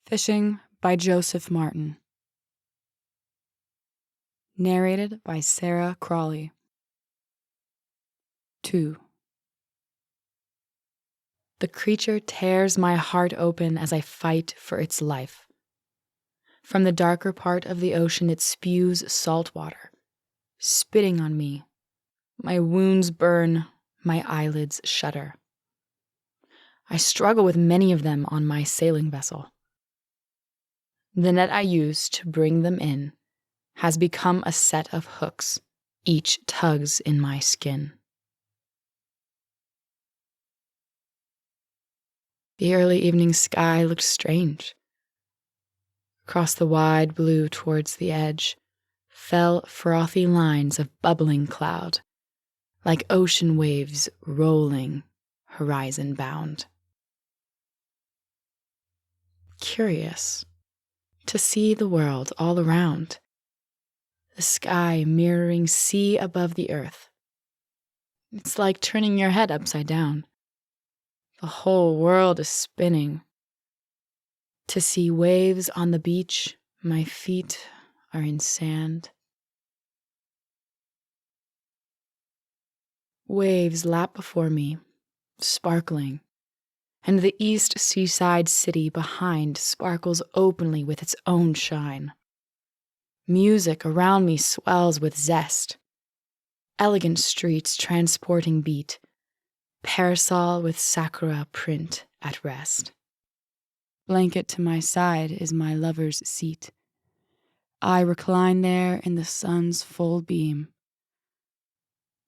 Fishing by Joseph Martin. Narrated by Sarah Crawley. 2. The creature tears my heart open as I fight for its life. From the darker part of the ocean it spews saltwater, spitting on me. My wounds burn, my eyelids shudder. I struggle with many of them on my sailing vessel. The net I use to bring them in has become a set of hooks, each tugs in my skin. The early evening sky looked strange. Across the wide blue towards the edge fell frothy lines of bubbling cloud, like ocean waves rolling, horizon bound. Curious to see the world all around, the sky mirroring sea above the earth. It's like turning your head upside down. The whole world is spinning. To see waves on the beach, my feet are in sand. Waves lap before me, sparkling, and the east seaside city behind sparkles openly with its own shine. Music around me swells with zest. Elegant streets transporting beat, parasol with sakura print at rest. Blanket to my side is my lover's seat. I recline there in the sun's full beam.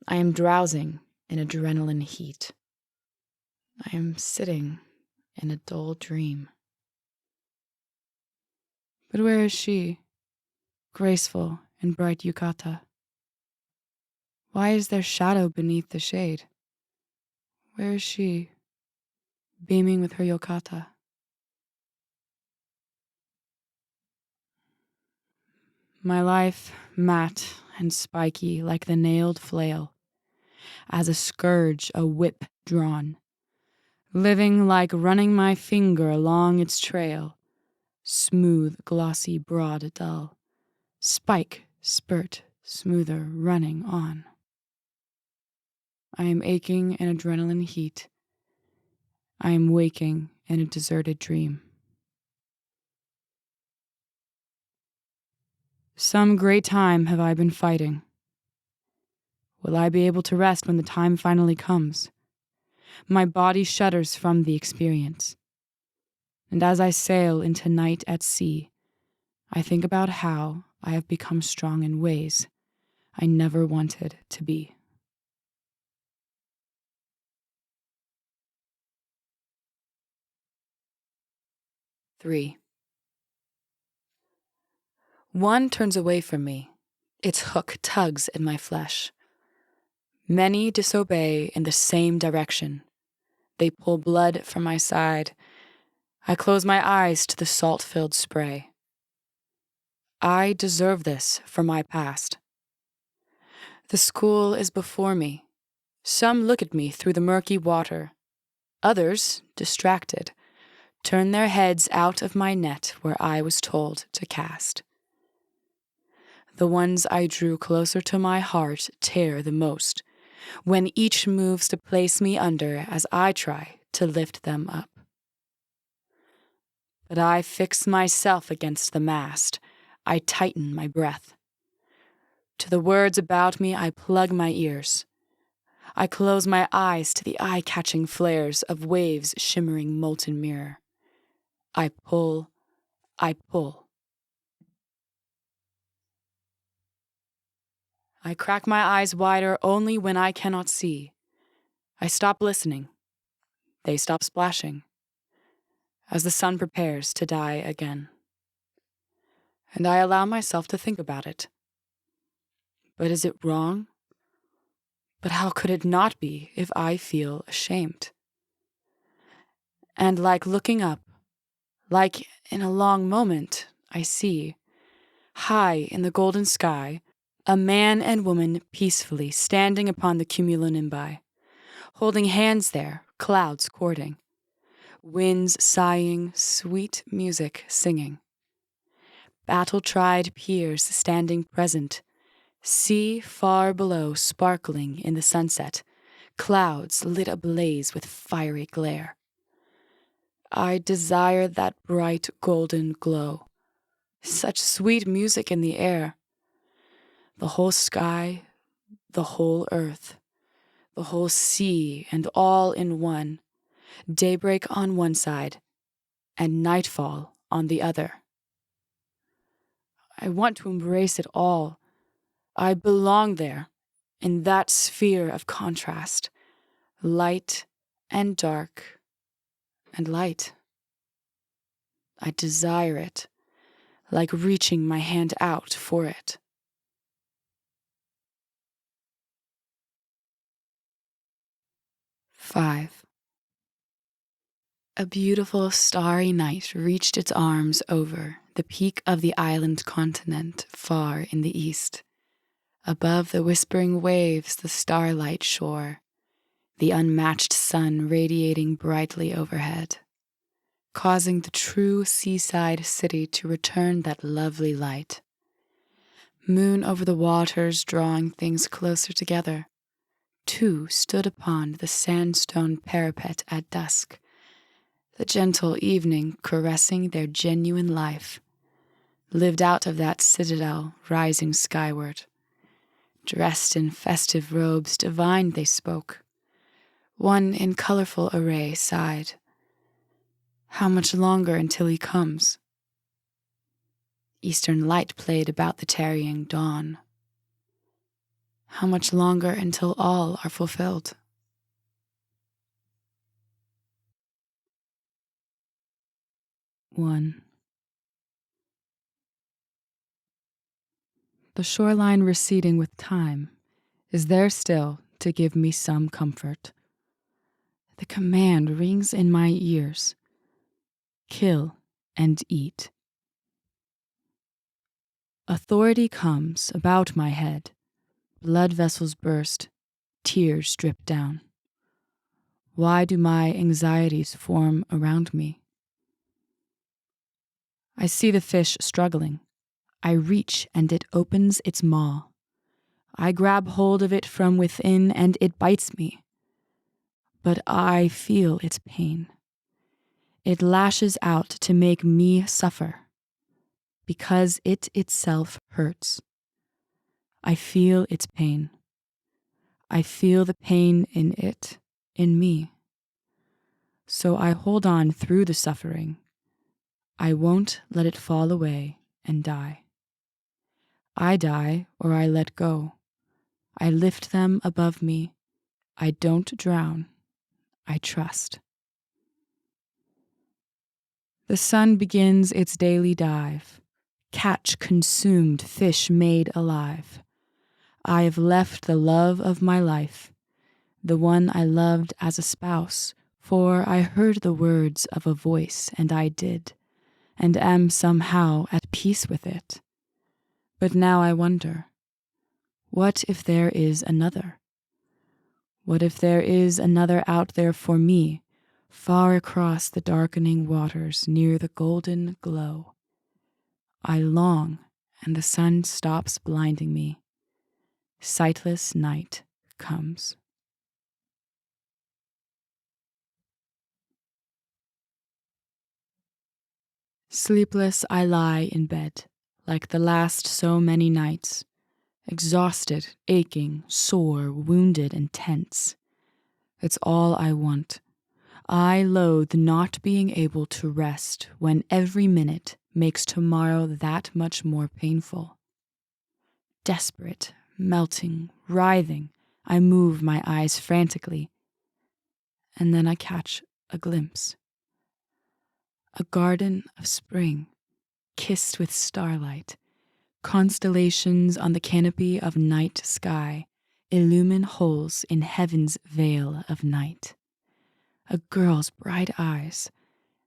I am drowsing in adrenaline heat. I am sitting in a dull dream. But where is she, graceful in bright yukata? Why is there shadow beneath the shade? Where is she, beaming with her yukata? My life, matte and spiky like the nailed flail, as a scourge, a whip drawn, living like running my finger along its trail, smooth, glossy, broad, dull, spike, spurt, smoother, running on. I am aching in adrenaline heat. I am waking in a deserted dream. Some great time have I been fighting. Will I be able to rest when the time finally comes? My body shudders from the experience. And as I sail into night at sea, I think about how I have become strong in ways I never wanted to be. Three. One turns away from me. Its hook tugs at my flesh. Many disobey in the same direction. They pull blood from my side. I close my eyes to the salt-filled spray. I deserve this for my past. The school is before me. Some look at me through the murky water. Others, distracted, turn their heads out of my net where I was told to cast. The ones I drew closer to my heart tear the most, when each moves to place me under as I try to lift them up. But I fix myself against the mast. I tighten my breath. To the words about me I plug my ears. I close my eyes to the eye-catching flares of waves shimmering molten mirror. I pull, I pull. I crack my eyes wider only when I cannot see. I stop listening. They stop splashing, as the sun prepares to die again. And I allow myself to think about it. But is it wrong? But how could it not be if I feel ashamed? And like looking up, like in a long moment, I see, high in the golden sky, a man and woman peacefully standing upon the cumulonimbus, holding hands there, clouds courting. winds sighing, sweet music singing. Battle-tried piers standing present, sea far below sparkling in the sunset, clouds lit ablaze with fiery glare. I desire that bright golden glow, such sweet music in the air. The whole sky, the whole earth, the whole sea, and all in one, daybreak on one side, and nightfall on the other. I want to embrace it all. I belong there, in that sphere of contrast, light and dark and light. I desire it, like reaching my hand out for it. Five. A beautiful starry night reached its arms over the peak of the island continent far in the east. Above the whispering waves the starlight shore, the unmatched sun radiating brightly overhead, causing the true seaside city to return that lovely light. Moon over the waters drawing things closer together. Two stood upon the sandstone parapet at dusk, the gentle evening caressing their genuine life, lived out of that citadel rising skyward. Dressed in festive robes divine they spoke. One in colorful array sighed, "How much longer until he comes?" Eastern light played about the tarrying dawn. How much longer until all are fulfilled? 1. The shoreline receding with time is there still to give me some comfort. The command rings in my ears, kill and eat. Authority comes about my head, blood vessels burst, tears drip down. Why do my anxieties form around me? I see the fish struggling. I reach and it opens its maw. I grab hold of it from within and it bites me. But I feel its pain. It lashes out to make me suffer because it itself hurts. I feel its pain. I feel the pain in it, in me. So I hold on through the suffering. I won't let it fall away and die. I die or I let go. I lift them above me. I don't drown. I trust. The sun begins its daily dive. Catch consumed, fish made alive. I have left the love of my life, the one I loved as a spouse, for I heard the words of a voice and I did, and am somehow at peace with it. But now I wonder, what if there is another? What if there is another out there for me, far across the darkening waters near the golden glow? I long, and the sun stops blinding me. Sightless night comes. Sleepless I lie in bed, like the last so many nights, exhausted, aching, sore, wounded, and tense. It's all I want. I loathe not being able to rest when every minute makes tomorrow that much more painful. Desperate, melting, writhing, I move my eyes frantically, and then I catch a glimpse. A garden of spring, kissed with starlight, constellations on the canopy of night sky illumine holes in heaven's veil of night. A girl's bright eyes,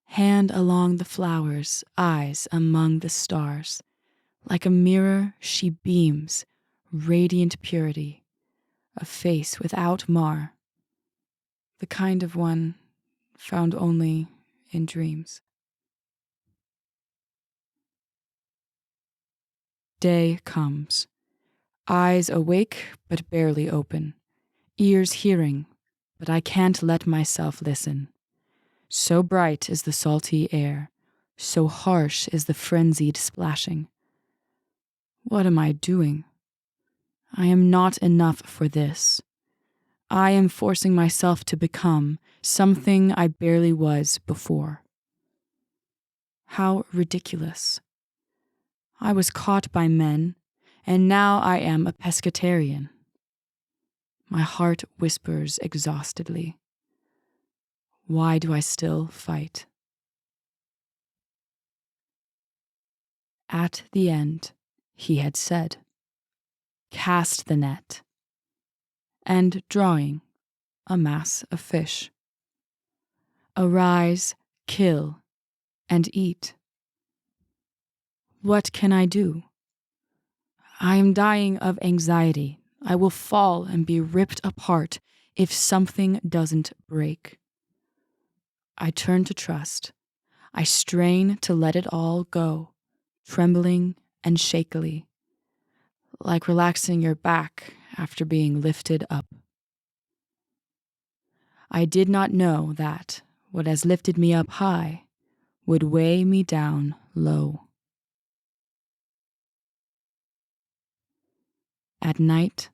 hand along the flowers, eyes among the stars. Like a mirror she beams, radiant purity, a face without mar, the kind of one found only in dreams. Day comes. Eyes awake but barely open. Ears hearing, but I can't let myself listen. So bright is the salty air. So harsh is the frenzied splashing. What am I doing? I am not enough for this. I am forcing myself to become something I barely was before. How ridiculous. I was caught by men, and now I am a pescatarian. My heart whispers exhaustedly. Why do I still fight? At the end, he had said, "Cast the net," and drawing a mass of fish. Arise, kill, and eat. What can I do? I am dying of anxiety. I will fall and be ripped apart if something doesn't break. I turn to trust. I strain to let it all go, trembling and shakily, like relaxing your back after being lifted up. I did not know that what has lifted me up high would weigh me down low. At night,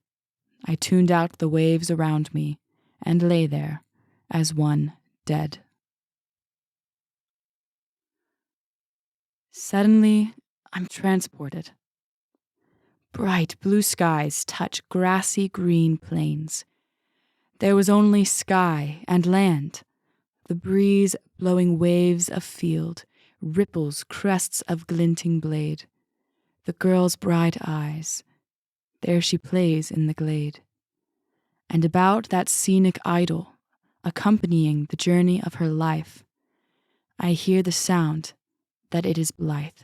I tuned out the waves around me and lay there as one dead. Suddenly, I'm transported. Bright blue skies touch grassy green plains. There was only sky and land, the breeze blowing waves of field, ripples, crests of glinting blade. The girl's bright eyes, there she plays in the glade. And about that scenic idol, accompanying the journey of her life, I hear the sound that it is blithe.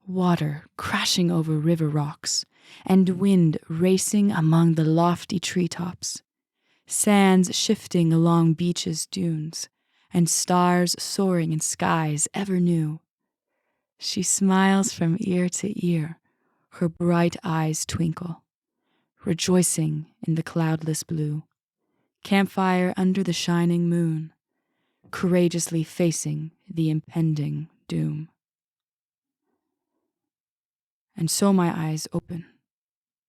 Water crashing over river rocks, and wind racing among the lofty treetops, sands shifting along beaches' dunes, and stars soaring in skies ever new. She smiles from ear to ear, her bright eyes twinkle, rejoicing in the cloudless blue, campfire under the shining moon, courageously facing the impending doom. And so my eyes open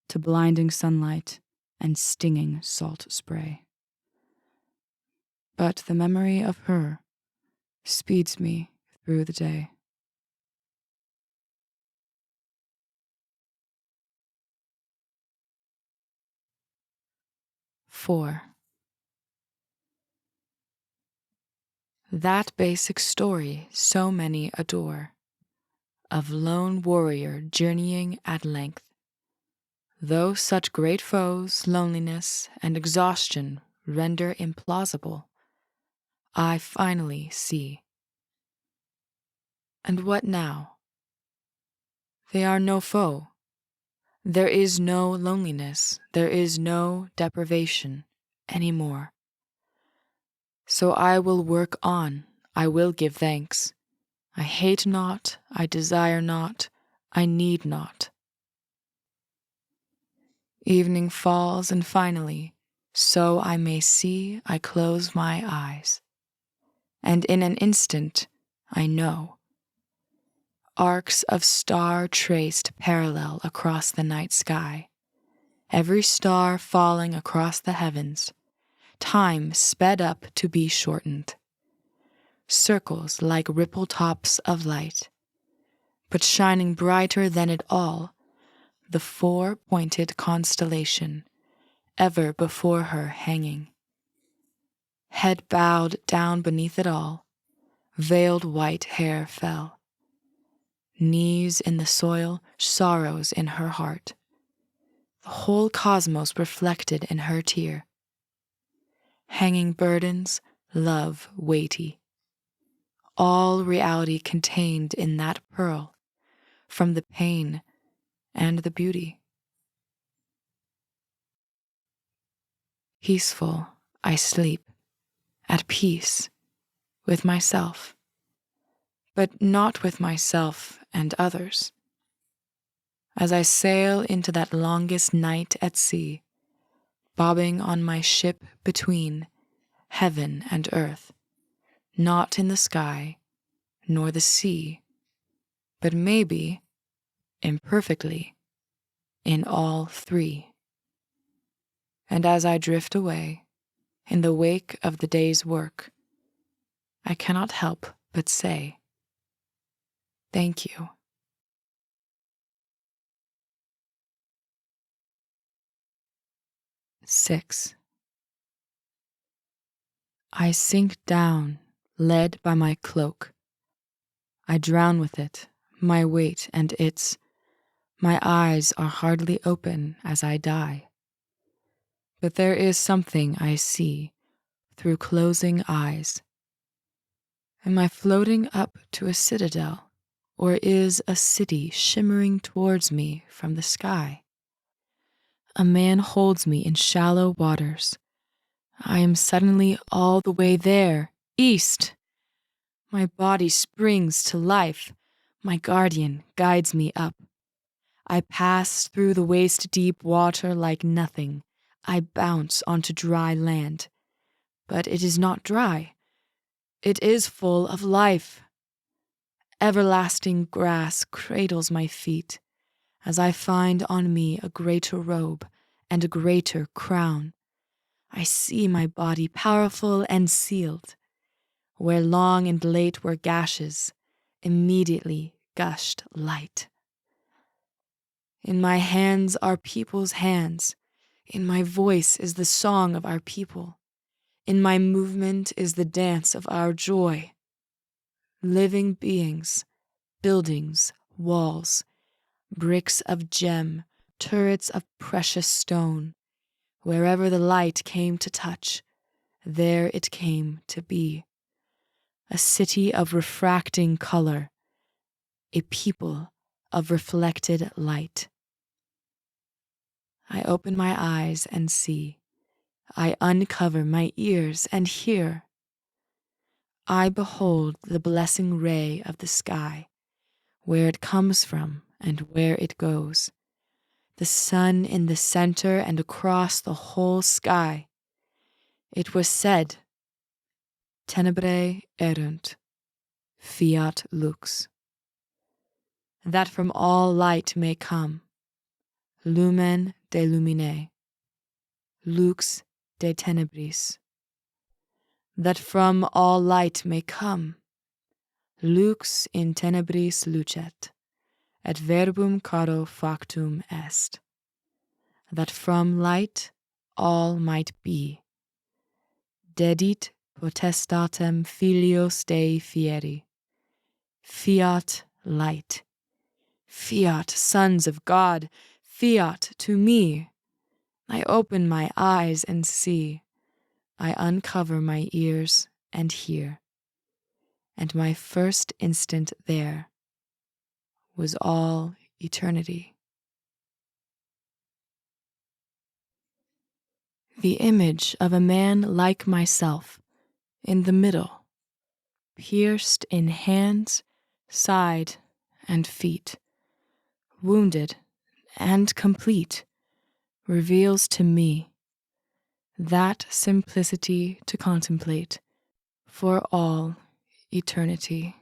to blinding sunlight and stinging salt spray. But the memory of her speeds me through the day. Four. That basic story so many adore, of lone warrior journeying at length. Though such great foes, loneliness, and exhaustion render implausible, I finally see. And what now? They are no foe. There is no loneliness, there is no deprivation anymore. So I will work on, I will give thanks. I hate not, I desire not, I need not. Evening falls, and finally, so I may see, I close my eyes. And in an instant, I know. Arcs of star traced parallel across the night sky, every star falling across the heavens, time sped up to be shortened. Circles like ripple tops of light, but shining brighter than it all, the four-pointed constellation, ever before her hanging. Head bowed down beneath it all, veiled white hair fell. Knees in the soil, sorrows in her heart. The whole cosmos reflected in her tear. Hanging burdens, love weighty. All reality contained in that pearl, from the pain and the beauty. Peaceful, I sleep, at peace, with myself, but not with myself and others. As I sail into that longest night at sea, bobbing on my ship between heaven and earth, not in the sky nor the sea, but maybe, imperfectly, in all three. And as I drift away, in the wake of the day's work, I cannot help but say, thank you. Six. I sink down, led by my cloak. I drown with it, my weight and its. My eyes are hardly open as I die. But there is something I see through closing eyes. Am I floating up to a citadel, or is a city shimmering towards me from the sky? A man holds me in shallow waters. I am suddenly all the way there, east. My body springs to life. My guardian guides me up. I pass through the waist-deep water like nothing. I bounce onto dry land. But it is not dry. It is full of life. Everlasting grass cradles my feet as I find on me a greater robe and a greater crown. I see my body powerful and sealed. Where long and late were gashes, immediately gushed light. In my hands are people's hands. In my voice is the song of our people. In my movement is the dance of our joy. Living beings, buildings, walls, bricks of gem, turrets of precious stone. Wherever the light came to touch, there it came to be. A city of refracting color, a people of reflected light. I open my eyes and see. I uncover my ears and hear. I behold the blessing ray of the sky, where it comes from and where it goes. The sun in the center and across the whole sky. It was said, Tenebrae erunt, fiat lux. That from all light may come, lumen de lumine, lux de tenebris. That from all light may come, lux in tenebris lucet, et verbum caro factum est. That from light all might be. Dedit potestatem filios Dei fieri. Fiat light. Fiat sons of God. Fiat to me. I open my eyes and see. I uncover my ears and hear. And my first instant there was all eternity. The image of a man like myself, in the middle, pierced in hands, side, and feet, wounded and complete, reveals to me that simplicity to contemplate for all eternity.